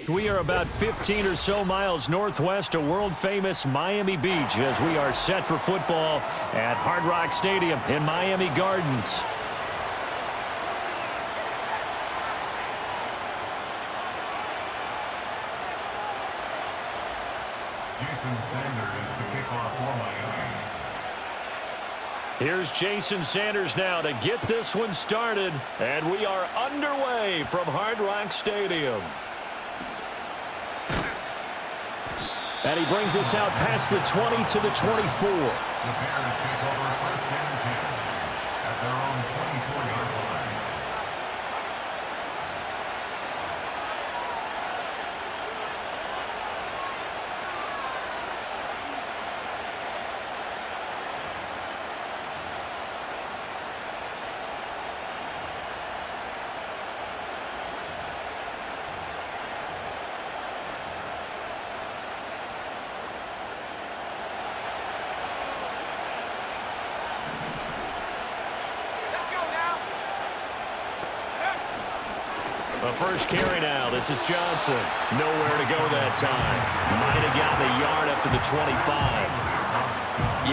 We are about 15 or so miles northwest of world-famous Miami Beach as we are set for football at Hard Rock Stadium in Miami Gardens. Jason Sanders is the kickoff for Miami. Here's Jason Sanders now to get this one started, and we are underway from Hard Rock Stadium. And he brings us out past the 20 to the 24. The Bears take over first and 10 at their own 24-yard line. The first carry now. This is Johnson. Nowhere to go that time. Might have gotten a yard up to the 25.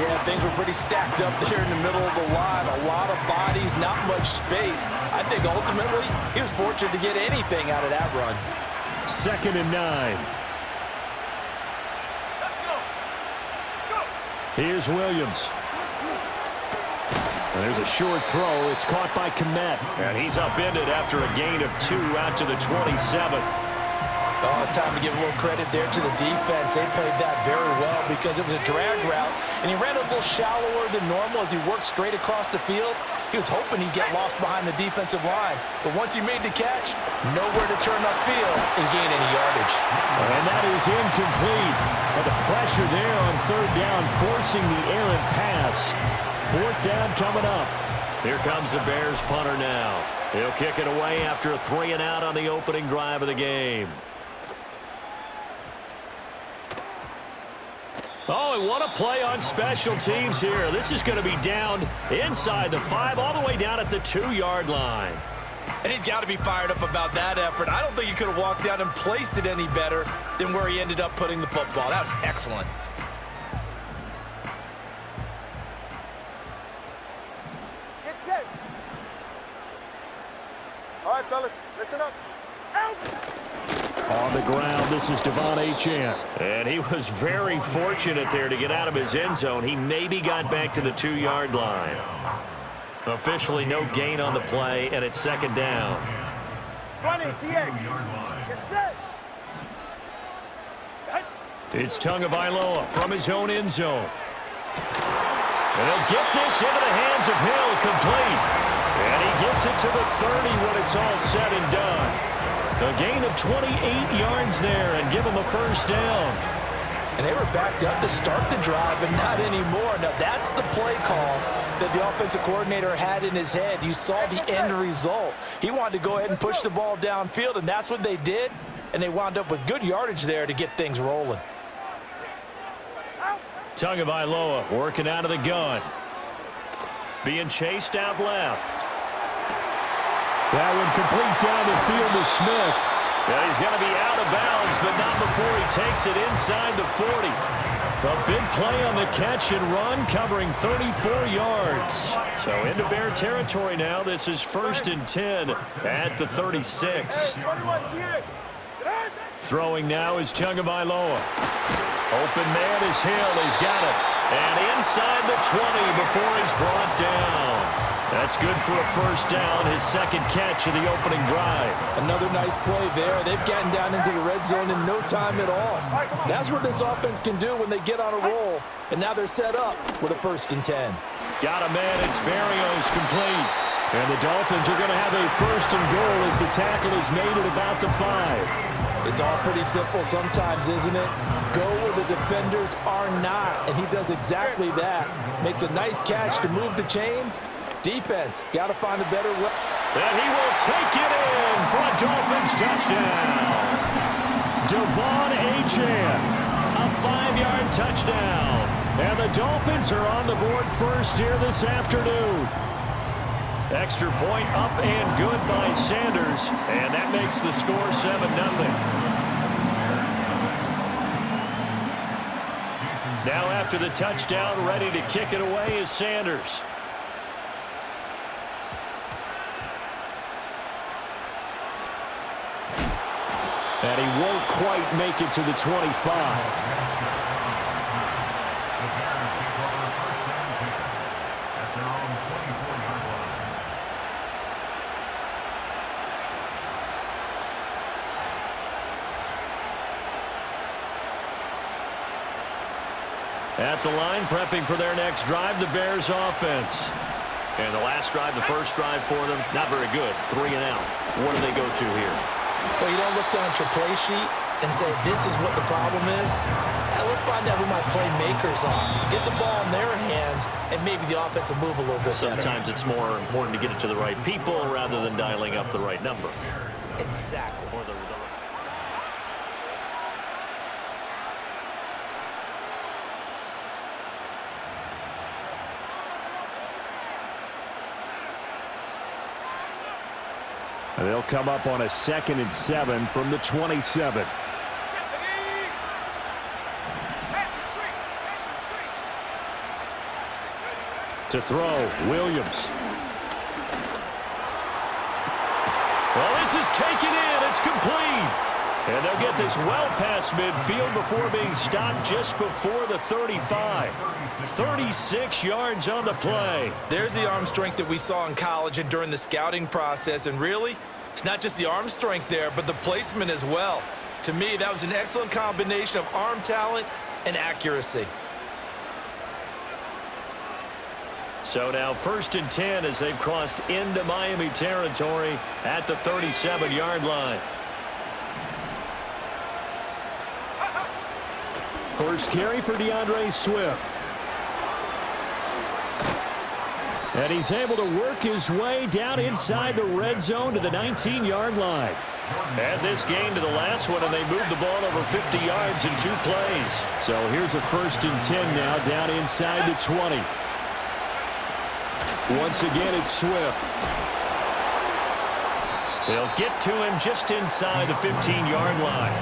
Yeah, things were pretty stacked up there in the middle of the line. A lot of bodies, not much space. I think ultimately he was fortunate to get anything out of that run. 2nd and 9. Let's go. Go. Here's Williams. And there's a short throw. It's caught by Komet. And he's upended after a gain of 2 out to the 27. Oh, it's time to give a little credit there to the defense. They played that very well because it was a drag route, and he ran a little shallower than normal as he worked straight across the field. He was hoping he'd get lost behind the defensive line. But once he made the catch, nowhere to turn upfield and gain any yardage. And that is incomplete. But the pressure there on 3rd down, forcing the errant pass. 4th down coming up. Here comes the Bears punter now. He'll kick it away after a 3-and-out on the opening drive of the game. Oh, and what a play on special teams here. This is going to be down inside the 5, all the way down at the 2-yard line. And he's got to be fired up about that effort. I don't think he could have walked down and placed it any better than where he ended up putting the football. That was excellent. Get set. All right, fellas, listen up. Out. On the ground, this is Devon Achane. And he was very fortunate there to get out of his end zone. He maybe got back to the 2-yard line. Officially no gain on the play, and it's 2nd down. 20, TX. Get set. It's Tagovailoa from his own end zone. And he'll get this into the hands of Hill, complete. And he gets it to the 30 when it's all said and done. A gain of 28 yards there and give him a 1st down. And they were backed up to start the drive, but not anymore. Now, that's the play call that the offensive coordinator had in his head. You saw the end result. He wanted to go ahead and push the ball downfield, and that's what they did. And they wound up with good yardage there to get things rolling. Tagovailoa working out of the gun. Being chased out left. That one complete down the field to Smith. Yeah, he's going to be out of bounds, but not before he takes it inside the 40. A big play on the catch and run, covering 34 yards. So into Bear territory now. This is 1st and 10 at the 36. Throwing now is Tagovailoa. Open man is Hill. He's got it. And inside the 20 before he's brought down. That's good for a 1st down, his 2nd catch of the opening drive. Another nice play there. They've gotten down into the red zone in no time at all. That's what this offense can do when they get on a roll. And now they're set up with a 1st and 10. Got a man. It's Berrios complete. And the Dolphins are going to have a 1st and goal as the tackle is made at about the 5. It's all pretty simple sometimes, isn't it? Go where the defenders are not. And he does exactly that. Makes a nice catch to move the chains. Defense, got to find a better way. And he will take it in for a Dolphins touchdown. Devon Achane, a 5-yard touchdown. And the Dolphins are on the board first here this afternoon. Extra point up and good by Sanders. And that makes the score 7-0. after the touchdown, ready to kick it away is Sanders. And he won't quite make it to the 25. At the line, prepping for their next drive, the Bears offense. And the last drive, the first drive for them, not very good. 3 and out. What do they go to here? Well, you don't look down at your play sheet and say, this is what the problem is. Let's find out who my playmakers are. Get the ball in their hands, and maybe the offense will move a little bit better. Sometimes it's more important to get it to the right people rather than dialing up the right number. Exactly. And they'll come up on a 2nd and 7 from the 27. To throw, Williams. Well, this is taken in. It's complete. And they'll get this well past midfield before being stopped just before the 35. 36 yards on the play. There's the arm strength that we saw in college and during the scouting process. And really, it's not just the arm strength there, but the placement as well. To me, that was an excellent combination of arm talent and accuracy. So now 1st and 10 as they've crossed into Miami territory at the 37-yard line. First carry for DeAndre Swift. And he's able to work his way down inside the red zone to the 19-yard line. Add this game to the last one, and they moved the ball over 50 yards in 2 plays. So here's a 1st and 10 now down inside the 20. Once again, it's Swift. They'll get to him just inside the 15-yard line.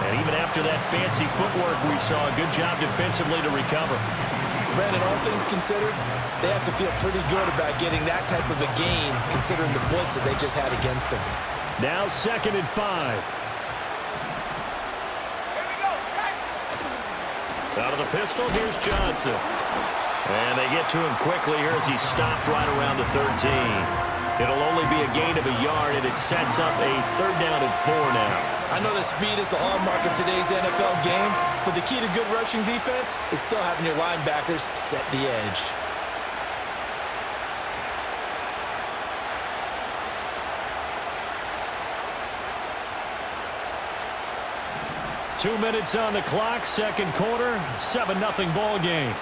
And even after that fancy footwork we saw, a good job defensively to recover. Brandon, all things considered, they have to feel pretty good about getting that type of a gain, considering the blitz that they just had against them. Now 2nd and 5. Out of the pistol, here's Johnson. And they get to him quickly here as he's stopped right around the 13. It'll only be a gain of a yard, and it sets up a 3rd down and 4 now. I know that speed is the hallmark of today's NFL game, but the key to good rushing defense is still having your linebackers set the edge. Two minutes on the clock, 2nd quarter, 7-0 ball game.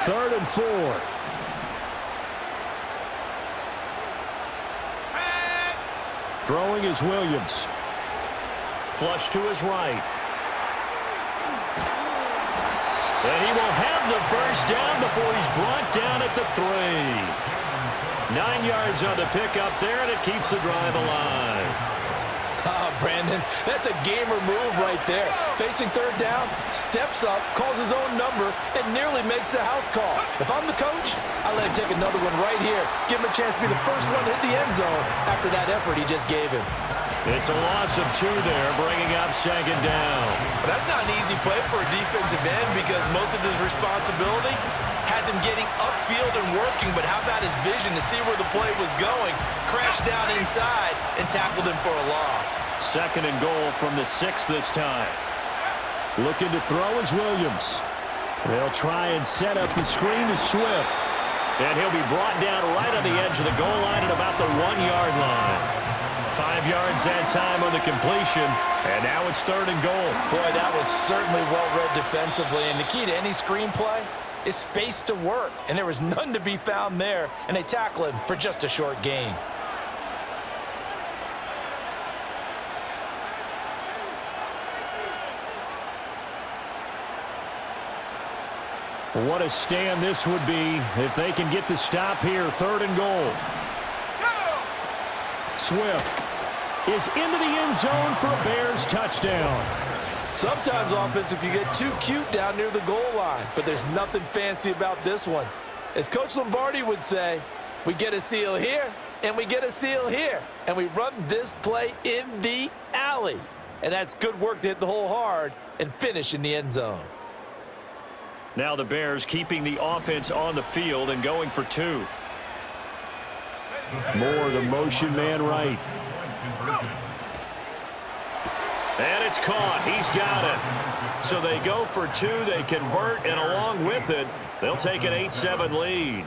3rd and 4. Throwing is Williams. Flush to his right. And he will have the 1st down before he's brought down at the 3. 9 yards on the pickup there, and it keeps the drive alive. Brandon, that's a gamer move right there. Facing 3rd down, steps up, calls his own number, and nearly makes the house call. If I'm the coach, I let him take another one right here. Give him a chance to be the first one to hit the end zone after that effort he just gave him. It's a loss of 2 there, bringing up 2nd down. But that's not an easy play for a defensive end because most of his responsibility has him getting upfield and working, but how about his vision to see where the play was going? Crashed down inside and tackled him for a loss. 2nd and goal from the 6 this time. Looking to throw is Williams. They'll try and set up the screen to Swift. And he'll be brought down right on the edge of the goal line at about the 1-yard line. 5 yards that time on the completion, and now it's 3rd and goal. Boy, that was certainly well-read defensively, and the key to any screenplay is space to work, and there was none to be found there, and they tackle him for just a short gain. What a stand this would be if they can get the stop here. 3rd and goal. Swift is into the end zone for a Bears touchdown. Sometimes offenses can get too cute down near the goal line, but there's nothing fancy about this one. As Coach Lombardi would say, we get a seal here, and we get a seal here, and we run this play in the alley. And that's good work to hit the hole hard and finish in the end zone. Now the Bears keeping the offense on the field and going for 2. More the motion man right. And it's caught. He's got it. So they go for 2. They convert, and along with it, they'll take an 8-7 lead.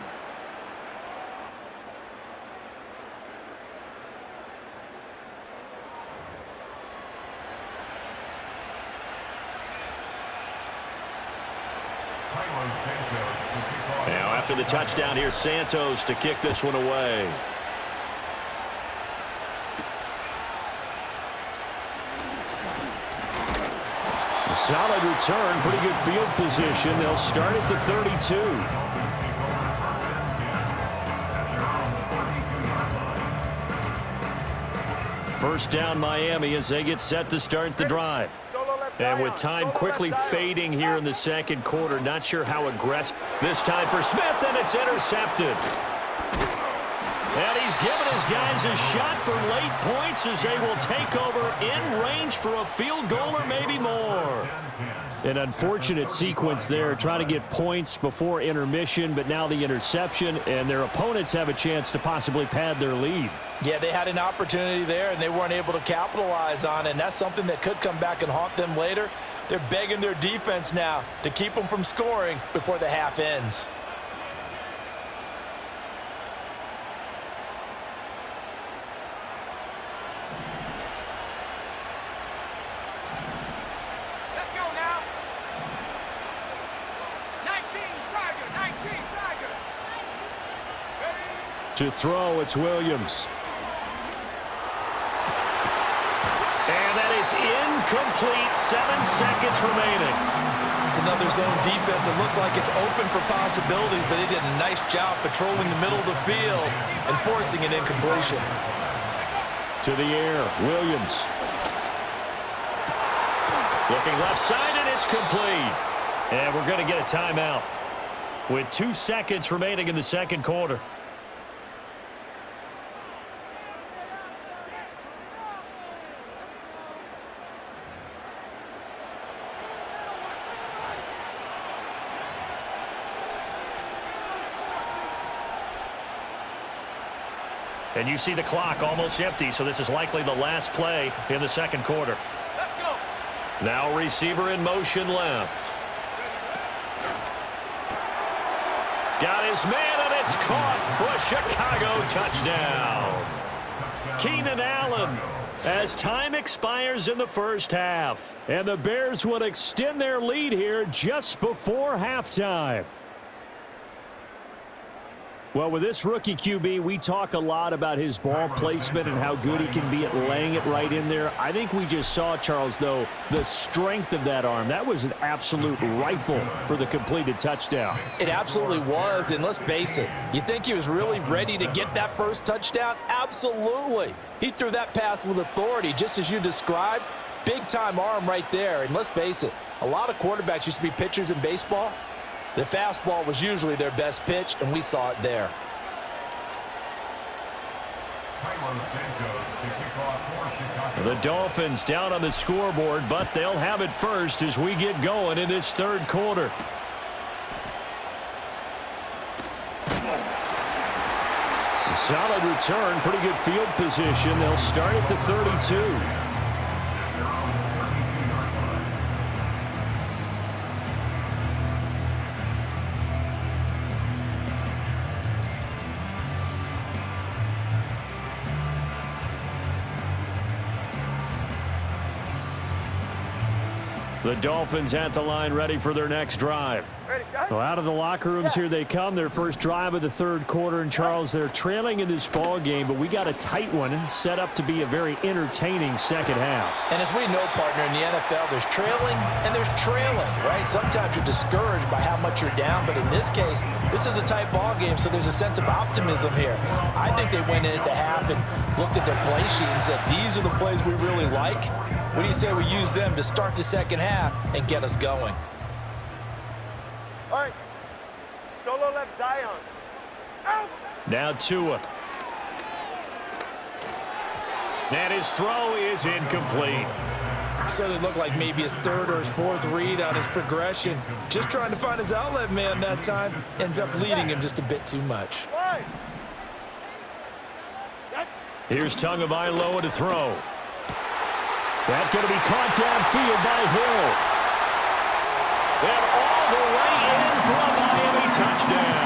Now after the touchdown, here's Santos to kick this one away. A solid return, pretty good field position. They'll start at the 32. First down Miami as they get set to start the drive. And with time quickly fading here in the second quarter, not sure how aggressive. This time for Smith, and it's intercepted. And he's given his guys a shot for late points as they will take over in range for a field goal or maybe more. An unfortunate sequence there, trying to get points before intermission, but now the interception, and their opponents have a chance to possibly pad their lead. Yeah, they had an opportunity there, and they weren't able to capitalize on it, and that's something that could come back and haunt them later. They're begging their defense now to keep them from scoring before the half ends. To throw, it's Williams. And that is incomplete. 7 seconds remaining. It's another zone defense. It looks like it's open for possibilities, but they did a nice job patrolling the middle of the field and forcing an incompletion. To the air, Williams. Looking left side, and it's complete. And we're going to get a timeout with 2 seconds remaining in the second quarter. And you see the clock almost empty, so this is likely the last play in the second quarter. Let's go. Now receiver in motion left. Got his man, and it's caught for a Chicago touchdown. Keenan Allen, as time expires in the first half. And the Bears will extend their lead here just before halftime. Well, with this rookie QB, we talk a lot about his ball placement and how good he can be at laying it right in there. I think we just saw, Charles, though, the strength of that arm. That was an absolute rifle for the completed touchdown. It absolutely was, and let's face it, you think he was really ready to get that first touchdown? Absolutely. He threw that pass with authority, just as you described. Big-time arm right there, and let's face it, a lot of quarterbacks used to be pitchers in baseball. The fastball was usually their best pitch, and we saw it there. The Dolphins down on the scoreboard, but they'll have it first as we get going in this third quarter. A solid return, pretty good field position. They'll start at the 32. The Dolphins at the line, ready for their next drive. So out of the locker rooms, here they come. Their first drive of the third quarter. And, Charles, they're trailing in this ball game, but we got a tight one set up to be a very entertaining second half. And as we know, partner, in the NFL, there's trailing and there's trailing, right? Sometimes you're discouraged by how much you're down, but in this case, this is a tight ball game, so there's a sense of optimism here. I think they went into half and looked at their play sheet and said, these are the plays we really like. What do you say we use them to start the second half and get us going? All right. Solo left Zion. Out. Now Tua. And his throw is incomplete. Certainly looked like maybe his third or his fourth read on his progression. Just trying to find his outlet man that time. Ends up leading him just a bit too much. Here's Tagovailoa to throw. That's going to be caught downfield by Hill. And all the way in for a Miami touchdown.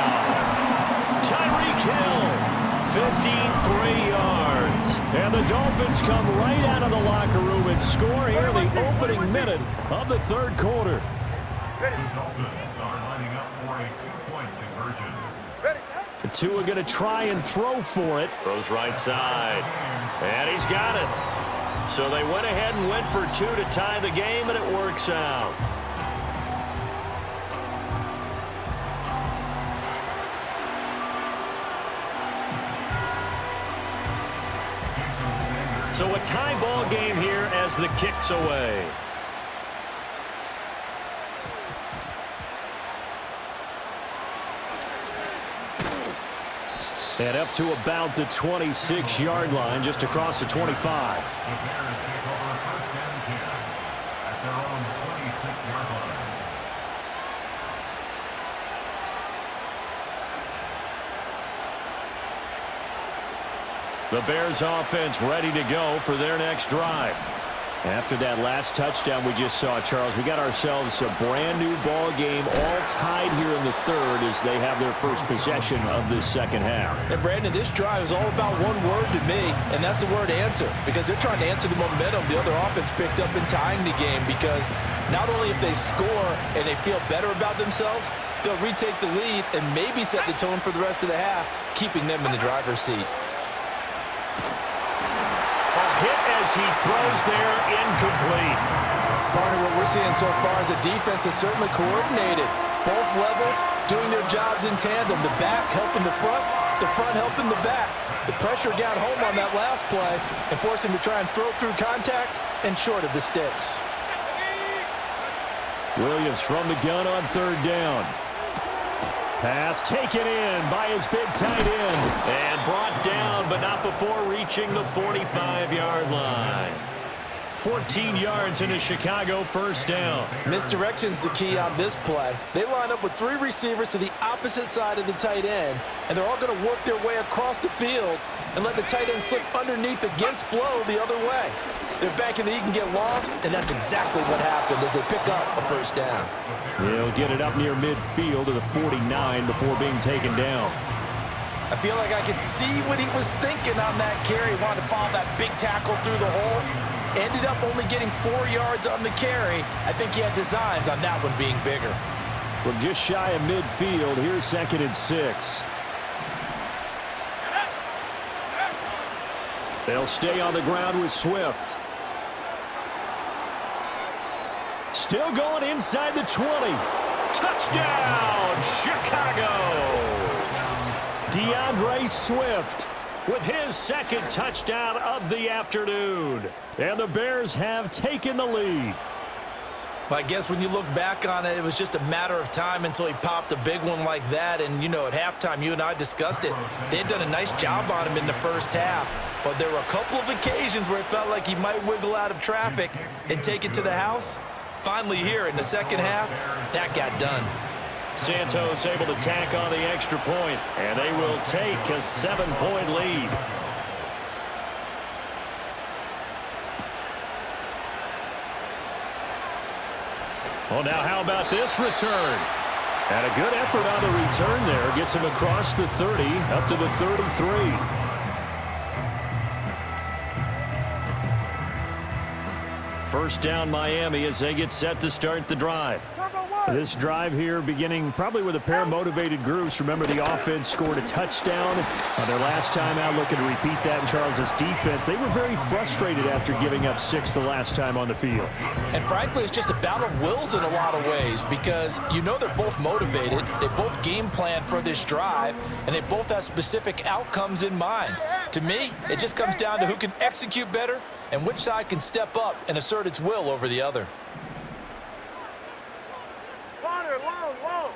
Tyreek Hill, 53 yards. And the Dolphins come right out of the locker room and score here in the opening minute of the third quarter. The Dolphins are lining up for a two-point conversion. Tua going to try and throw for it. Throws right side. And he's got it. So they went ahead and went for two to tie the game, and it works out. So a tie ball game here as the kick's away. And up to about the 26-yard line, just across the 25. The Bears take over first and 10 at their own 26-yard line. The Bears offense ready to go for their next drive. After that last touchdown we just saw, Charles, we got ourselves a brand new ball game, all tied here in the third as they have their first possession of this second half. And Brandon, this drive is all about one word to me, and that's the word answer, because they're trying to answer the momentum the other offense picked up in tying the game, because not only if they score and they feel better about themselves, they'll retake the lead and maybe set the tone for the rest of the half, keeping them in the driver's seat. Hit as he throws there, incomplete. Barney, what we're seeing so far is the defense is certainly coordinated. Both levels doing their jobs in tandem. The back helping the front helping the back. The pressure got home on that last play and forced him to try and throw through contact and short of the sticks. Williams from the gun on third down. Pass taken in by his big tight end. And brought down, but not before reaching the 45-yard line. 14 yards into Chicago, first down. Misdirection's the key on this play. They line up with three receivers to the opposite side of the tight end, and they're all going to work their way across the field and let the tight end slip underneath against flow the other way. They're banking that he can get lost, and that's exactly what happened as they pick up a first down. He'll get it up near midfield to the 49 before being taken down. I feel like I could see what he was thinking on that carry. He wanted to follow that big tackle through the hole. Ended up only getting 4 yards on the carry. I think he had designs on that one being bigger. From just shy of midfield, here's 2nd and 6. They'll stay on the ground with Swift. Still going inside the 20. Touchdown, Chicago! DeAndre Swift with his second touchdown of the afternoon. And the Bears have taken the lead. Well, I guess when you look back on it, it was just a matter of time until he popped a big one like that. And, you know, at halftime, you and I discussed it. They had done a nice job on him in the first half. But there were a couple of occasions where it felt like he might wiggle out of traffic and take it to the house. Finally here in the second half, that got done. Santos able to tack on the extra point, and they will take a 7-point lead. Well, now how about this return? And a good effort on the return there. Gets him across the 30, up to the 33. First down Miami as they get set to start the drive. This drive here beginning probably with a pair of motivated groups. Remember, the offense scored a touchdown on their last time out, looking to repeat that in Charles's defense. They were very frustrated after giving up 6 the last time on the field. And frankly, it's just a battle of wills in a lot of ways because you know they're both motivated. They both game plan for this drive, and they both have specific outcomes in mind. To me, it just comes down to who can execute better and which side can step up and assert its will over the other. Corner, long, long.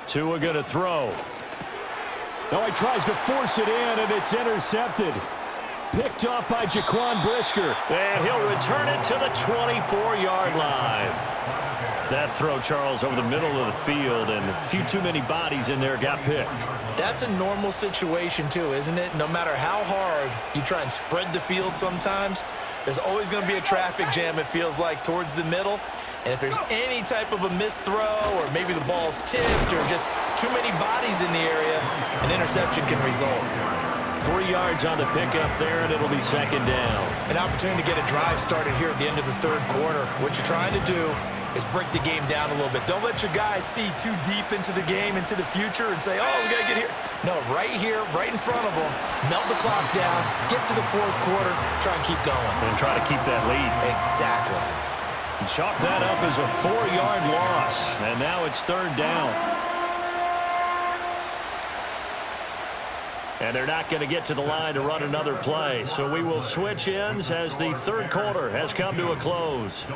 Tua going to throw. No, he tries to force it in, and it's intercepted. Picked off by Jaquan Brisker. And he'll return it to the 24-yard line. That throw, Charles, over the middle of the field, and a few too many bodies in there got picked. That's a normal situation, too, isn't it? No matter how hard you try and spread the field sometimes, there's always going to be a traffic jam, it feels like, towards the middle. And if there's any type of a missed throw or maybe the ball's tipped or just too many bodies in the area, an interception can result. 3 yards on the pickup there, and it'll be second down. An opportunity to get a drive started here at the end of the third quarter. What you're trying to do is break the game down a little bit. Don't let your guys see too deep into the game, into the future, and say, oh, we got to get here. No, right here, right in front of them, melt the clock down, get to the fourth quarter, try and keep going. And try to keep that lead. Exactly. Chalk that up as a 4-yard loss, and now it's third down. And they're not going to get to the line to run another play, so we will switch ends as the third quarter has come to a close.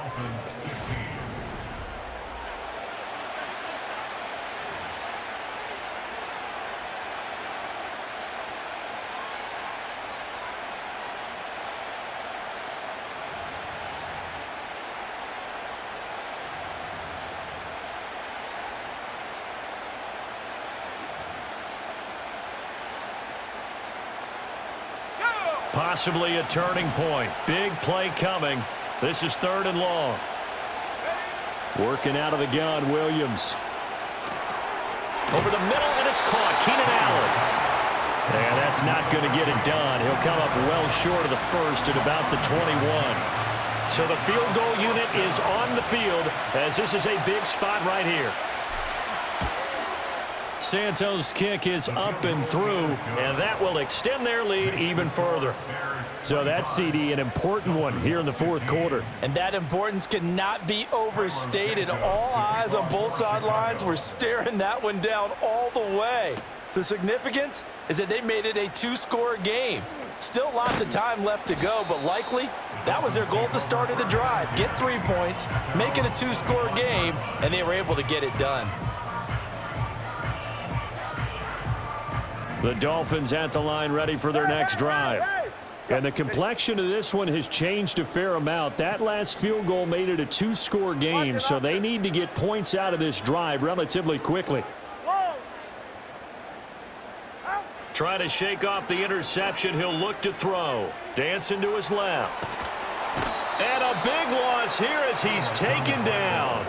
Possibly a turning point. Big play coming. This is third and long. Working out of the gun, Williams. Over the middle, and it's caught. Keenan Allen. And that's not going to get it done. He'll come up well short of the first at about the 21. So the field goal unit is on the field as this is a big spot right here. Santos' kick is up and through, and that will extend their lead even further. So that's, CD, an important one here in the fourth quarter. And that importance cannot be overstated. All eyes on both sidelines were staring that one down all the way. The significance is that they made it a two-score game. Still lots of time left to go, but likely that was their goal at the start of the drive. Get 3 points, make it a two-score game, and they were able to get it done. The Dolphins at the line ready for their next drive. And the complexion of this one has changed a fair amount. That last field goal made it a two-score game, so they need to get points out of this drive relatively quickly. Try to shake off the interception. He'll look to throw. Dancing to his left. And a big loss here as he's taken down.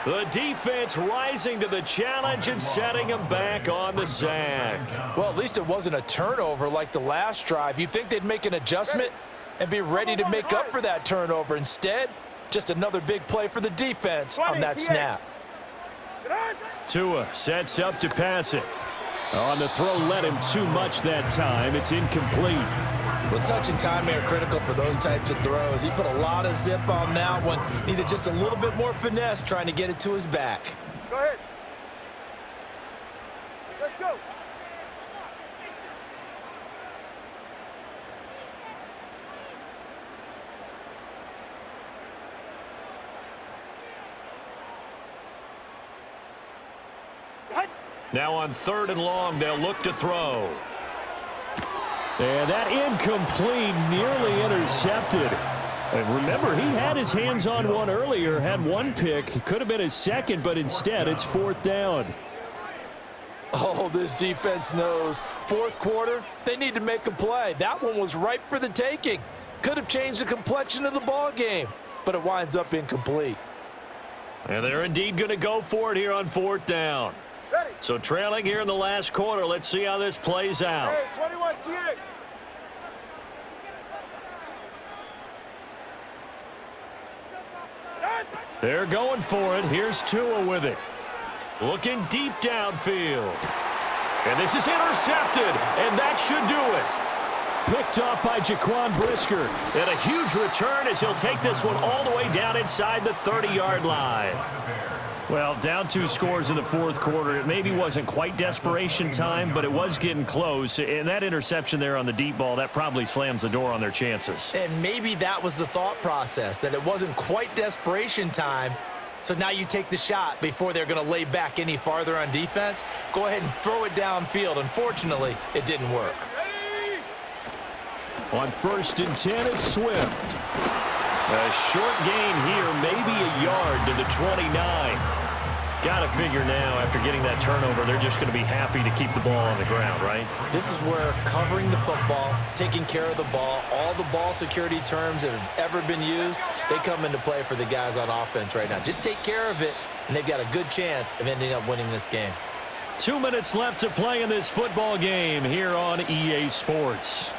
The defense rising to the challenge and setting him back on the sack. Well, at least it wasn't a turnover like the last drive. You'd think they'd make an adjustment and be ready to make up for that turnover. Instead, just another big play for the defense on that snap. Tua sets up to pass it. On the throw, led him too much that time. It's incomplete. Well, touch and timing are critical for those types of throws. He put a lot of zip on that one. Needed just a little bit more finesse trying to get it to his back. Go ahead. Let's go. Now on third and long, they'll look to throw. And that incomplete, nearly intercepted. And remember, he had his hands on one earlier, had one pick. Could have been his second, but instead it's fourth down. Oh, this defense knows. Fourth quarter, they need to make a play. That one was ripe for the taking. Could have changed the complexion of the ball game, but it winds up incomplete. And they're indeed going to go for it here on fourth down. Ready. So trailing here in the last quarter, let's see how this plays out. Hey, 21 T8. They're going for it. Here's Tua with it. Looking deep downfield. And this is intercepted, and that should do it. Picked off by Jaquan Brisker. And a huge return as he'll take this one all the way down inside the 30-yard line. Well, down 2 scores in the fourth quarter. It maybe wasn't quite desperation time, but it was getting close. And that interception there on the deep ball, that probably slams the door on their chances. And maybe that was the thought process, that it wasn't quite desperation time. So now you take the shot before they're going to lay back any farther on defense. Go ahead and throw it downfield. Unfortunately, it didn't work. On 1st and 10, it's Swift. A short gain here, maybe a yard to the 29. Got to figure now, after getting that turnover, they're just going to be happy to keep the ball on the ground, right? This is where covering the football, taking care of the ball, all the ball security terms that have ever been used, they come into play for the guys on offense right now. Just take care of it, and they've got a good chance of ending up winning this game. 2 minutes left to play in this football game here on EA Sports.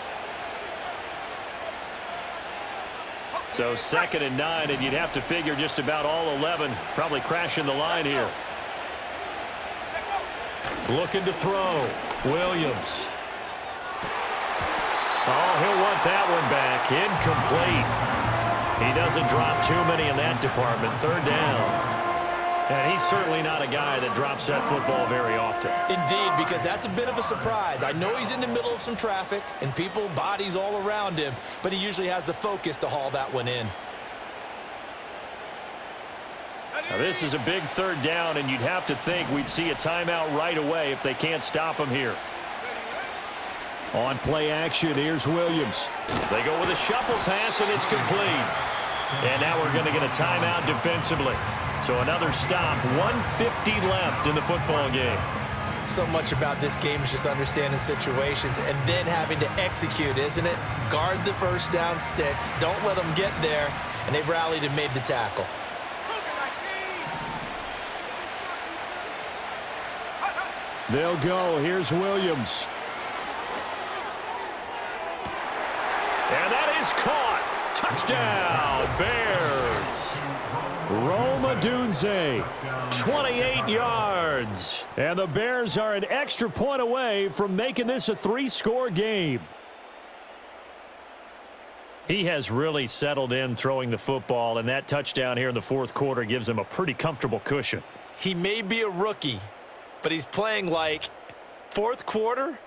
So 2nd and 9, and you'd have to figure just about all 11 probably crashing the line here. Looking to throw. Williams. Oh, he'll want that one back. Incomplete. He doesn't drop too many in that department. 3rd down. And he's certainly not a guy that drops that football very often. Indeed, because that's a bit of a surprise. I know he's in the middle of some traffic and people, bodies all around him, but he usually has the focus to haul that one in. Now, this is a big 3rd down, and you'd have to think we'd see a timeout right away if they can't stop him here. On play action, here's Williams. They go with a shuffle pass, and it's complete. And now we're going to get a timeout defensively. So another stop, 1:50 left in the football game. So much about this game is just understanding situations and then having to execute, isn't it? Guard the first down sticks. Don't let them get there. And they rallied and made the tackle. They'll go. Here's Williams. And that is caught. Touchdown, Bears. Roma Dunze, 28 yards. And the Bears are an extra point away from making this a 3-score game. He has really settled in throwing the football, and that touchdown here in the fourth quarter gives him a pretty comfortable cushion. He may be a rookie, but he's playing like fourth quarter